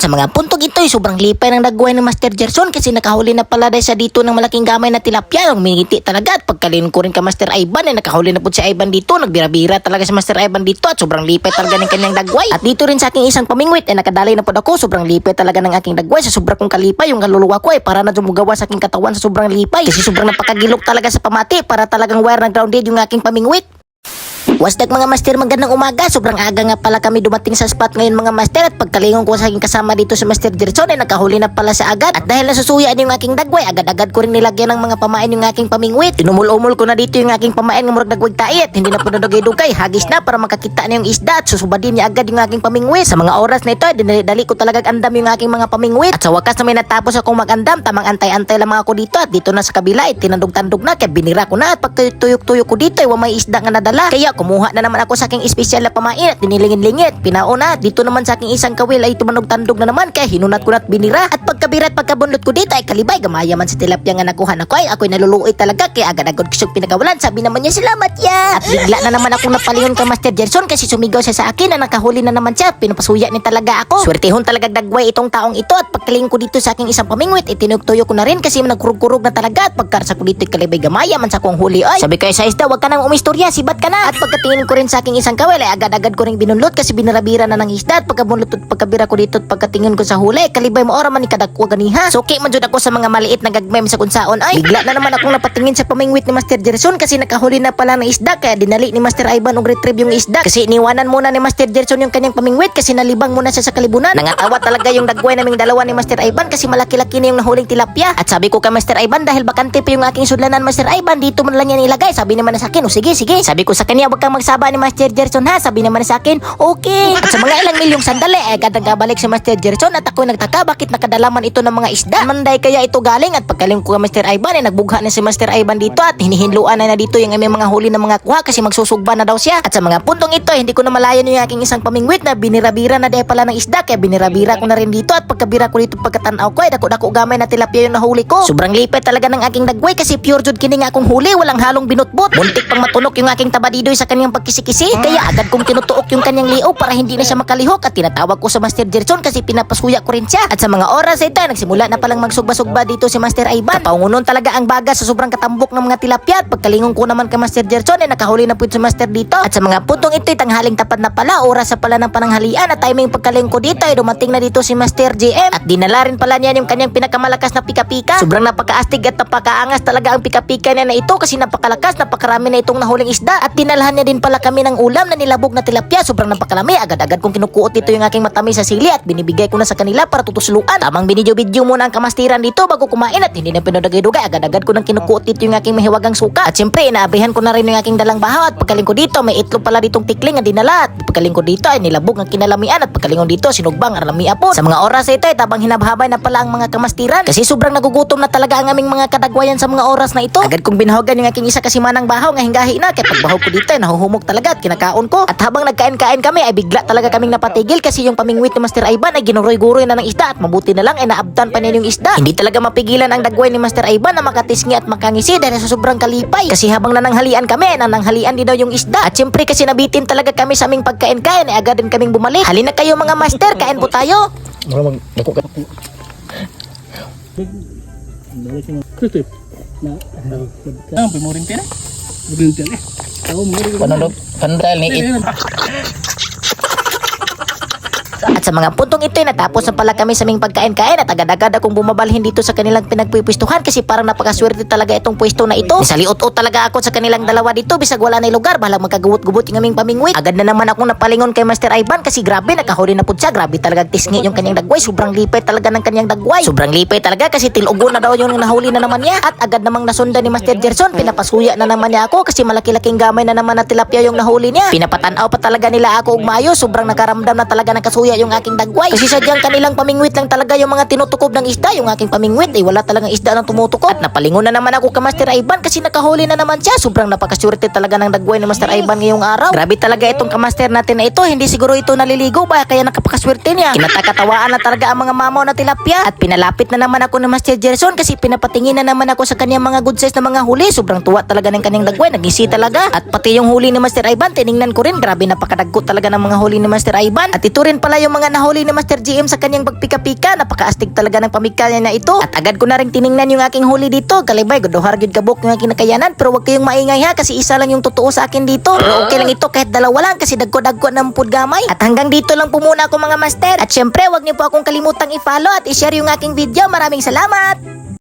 At sa mga puntong ito, sobrang lipay ng dagway ng Master Gerson kasi nakahuli na pala dahil sa dito ng malaking gamay na tilapia. Ang miniti talaga at pagkalin ko rin ka Master Ivan ay nakahuli na po si Ivan dito. Nagbira-bira talaga si Master Ivan dito at sobrang lipay talaga ng kanyang dagway. At dito rin sa aking isang pamingwit ay nakadali na po ako. Sobrang lipay talaga ng aking dagway. Sa sobrang kong kalipay, yung kaluluwa ko ay para na dumugawa sa aking katawan sa sobrang lipay. Kasi sobrang napakagilok talaga sa pamati para talagang wire na grounded yung aking pamingwit. Wasdag mga master, magandang umaga. Sobrang aga nga pala kami dumating sa spot ngayon mga master. At pagkalingon ko sa aking kasama dito si Master Gerson ay nakahuli na pala sa agad. At dahil nasusuyan yung aking dagway, agad-agad ko rin nilagyan ng mga pamain yung aking pamingwit. Tinumul-umul ko na dito yung aking pamain ng murag dagway tait. Hindi na po nadugay-dugay, hagis na para makakita na yung isda. At susubadin niya agad yung aking pamingwit. Sa mga oras na ito, dinali ko talaga andam yung aking mga pamingwit. At sa wakas na may natapos akong mag-andam, tamang antay-antay lang ako dito. At dito na sa kabila ay tinandog-tandog na. Kaya binira ko na at pagtuyok-tuyok ko dito ay may isda nga nadala. Kaya kumuha na naman ako sa aking espesyal na pamain at dinilingin-lingit. Pinauna, dito naman sa aking isang kawil ay tumanog-tandog na naman kaya hinunat ko na at binira. At pagkabira at pagkabunlot ko dito ay kalibay, gamaya man si tilapia nga nakuha na ko ay ako'y naluluoy talaga kaya agad-agad ko siyang pinagawalan. Sabi naman niya, salamat ya. At bigla na naman akong napalingon kay Master Gerson kasi sumigaw siya sa akin na nakahuli na naman siya. Pinapasuya ni talaga ako. Swertehon talaga dagway itong taong ito at pagkaling ko dito sa aking isang pamingwit, itinugtuyo ko na rin kasi nagkurug-kurug na talaga at pagkarsa ko dito kalibay, gamaya man sa kong huli. Ay, sabi ko sa isda, wag ka nang umistorya, sibat ka na. At pagkatingin ko rin sa aking isang kawil ay agad-agad ko ring binunlot kasi binarabira na ng isda. At pagkabunlot at pagkabira ko dito at pagkatingin ko sa huli, kalibay mo ora man ikadakwa ganiha. So okay man jud ako sa mga maliit na gagmem sa kunsaon. Ay, bigla na naman akong napatingin sa pamingwit ni Master Gerson kasi nakahuli na pala ng isda kaya dinali ni Master Ivan og retrieve yung isda. Kasi iniwanan muna ni Master Gerson yung kanyang pamingwit kasi nalibang muna siya sa kalibunan. Nangatawa talaga yung dagway naming dalawa ni Master Ivan kasi malaki-laki na yung nahuling tilapia. At sabi ko kay Master Ivan, dahil bakante pa yung aking sudlanan Master Ivan, dito mo lang yan ilagay. Sabi naman sa akin, o sige. Sabi ko sa kanya, wag kang magsaba ni Master Gerson ha. Sabi naman sa akin, okay. At sa mga ilang milyong sandali ay agad nagkabalik si Master Gerson at ako nagtaka bakit nakadalaman ito ng mga isda. Manday kaya ito galing. At pagkaling ko kay Master Ivan ay nagbugha na si Master Ivan dito at hinihinluan na dito yung aming mga huli ng mga kuha kasi magsusugba na daw siya. At sa mga puntong ito, hindi ko na malayan yung aking isang pamingwit na binirabira na dahil pala ng isda kaya binirabira ko na rin dito. At pagkabira ko dito pagkatanaw ko ay dako-dako gamay na tilapia yung nahuli ko. Sobrang lipay talaga ng aking dagway kasi pure jud kini nga akong huli, walang halong binutbot. Muntik pang matunok yung aking tabadidoy sa kanyang pagkisi-kisi kaya agad kong tinutuok yung kanyang liog para hindi na siya makalihok. At tinatawag ko sa Master Gerson kasi pinapasuya ko rin siya. At sa mga oras ito, nagsimula na palang magsugba-sugba dito si Master Ivan. Paungunon talaga ang baga sa sobrang katambok ng mga tilapia. At pagkalingon ko naman kay Master Gerson ay nakahuli na po si Master dito. At sa mga puntong ito, tanghaling tapat na pala, oras sa pala ng pananghalian. At timing pagkaling ko dito ay dumating na dito si Master GM. At dinala rin pala niya yung kanyang pinakamalakas na pika-pika. Sobrang napakaastig at napakaangas talaga ang pika-pika niya na ito kasi napakalakas, napakarami na itong nahuling isda. At dinalhan niya din pala kami ng ulam na nilabog na tilapia. Sobrang napakalami. Agad-agad kong kinukuot dito yung aking matamis sa sili at binibigay ko na sa kanila para tutusluan. Tamang binidyo-video muna ang kamastiran dito bago kumain at hindi na pinadagay-dugay. Agad-agad ko nang kinukuot dito yung aking mahiwagang suka. At siyempre, inaabihan ko na rin yung aking dalang bahaw. At pagkaling ko dito, may itlog pala ditong tikling na dinala. At pagkaling ko dito ay nilabog ang kinalamian. At pagkaling ko dito, sinugbang arlamia po. Sa mga oras ito ay tabang hinabhabay na pala ang mga kamastiran. Kasi sobrang nagugutom na talaga ang aming mga kadagwayan sa mga oras na ito. Agad kong binahogan yung aking isa kasimanang bahaw nga hinggahi na. Kaya pagbahog ko dito ay nahuhumog talaga at kinakaon ko. At habang nagkain-kain kami ay bigla talaga kaming napatigil kasi yung pamingwit ni Master Ivan ay ginuroy-guroy na ng isda at mabuti na lang ay naabdan pa niya yung isda. Hindi talaga mapigilan ang dagway ni Master Ivan na makatisngi at makangisi dahil sa sobrang kalipay. Kasi habang nananghalian kami, nananghalian din daw yung isda. At syempre kasi nabitin talaga kami sa aming pagkain-kain ay agad din kaming bumalik. Halina kayo mga master, kain po tayo. Kritik. Nah, pimurin tira. Pimurin tira. Tahu murid. Pandal ni At sa mga puntong ito ay natapos na pala kami sa aming pagkain-kain at agad-agad akong bumabalhin dito sa kanilang pinagpipwestuhan kasi parang napakaswerte talaga itong pwesto na ito. Nisaliot-ot talaga ako sa kanilang dalawa dito bisag wala na lugar balang magkagubot-gubot yung aming pamingwit. Agad na naman akong napalingon kay Master Ivan kasi grabe nakahuli na po siya. Grabe talaga tisngi yung kanyang dagway. Sobrang lipay talaga ng kanyang dagway. Sobrang lipay talaga kasi tilugo na daw yung nahuli na naman niya. At agad namang nasundan ni Master Gerson. Pinapasuya na naman niya ako kasi malaki-laking gamay na naman na tilapia yung nahuli niya. Pinapatanaw pa talaga nila ako og mayo. Sobrang nakaramdam na talaga ng kasuya yung aking dagway. Kasi sadyang kanilang pamingwit lang talaga yung mga tinutukob ng isda. Yung aking pamingwit ay wala talagang isda na tumutukob. At napalingon na naman ako kay Master Ivan kasi nakahuli na naman siya. Sobrang napakaswerte talaga ng dagway ni Master Ivan ngayong araw. Grabe talaga itong kamaster natin na ito. Hindi siguro ito naliligo ba kaya nakapakaswerte niya. Kinatakatawaan na talaga ang mga mamaw na tilapia. At pinalapit na naman ako ni Master Gerson kasi pinapatingin na naman ako sa kanyang mga good size na mga huli. Sobrang tuwa talaga ng kanyang dagway. Nagisi talaga. At pati yung huli ni Master Ivan tiningnan ko rin. Grabe napakadagko talaga ng mga huli ni Master Ivan. At ito rin pala yung mga nahuli ni Master GM sa kanyang pagpika-pika. Napakaastig talaga ng pamika niya na ito. At agad ko na rin tiningnan yung aking huli dito. Kalibay, gudohar gyud kabuk yung aking nakayanan. Pero wag kayong maingay ha, kasi isa lang yung totoo sa akin dito. Pero okay lang ito kahit dalawa lang, kasi dagko-dagko ng pud gamay. At hanggang dito lang po muna ako mga master. At syempre, wag niyo po akong kalimutang i-follow at i-share yung aking video. Maraming salamat!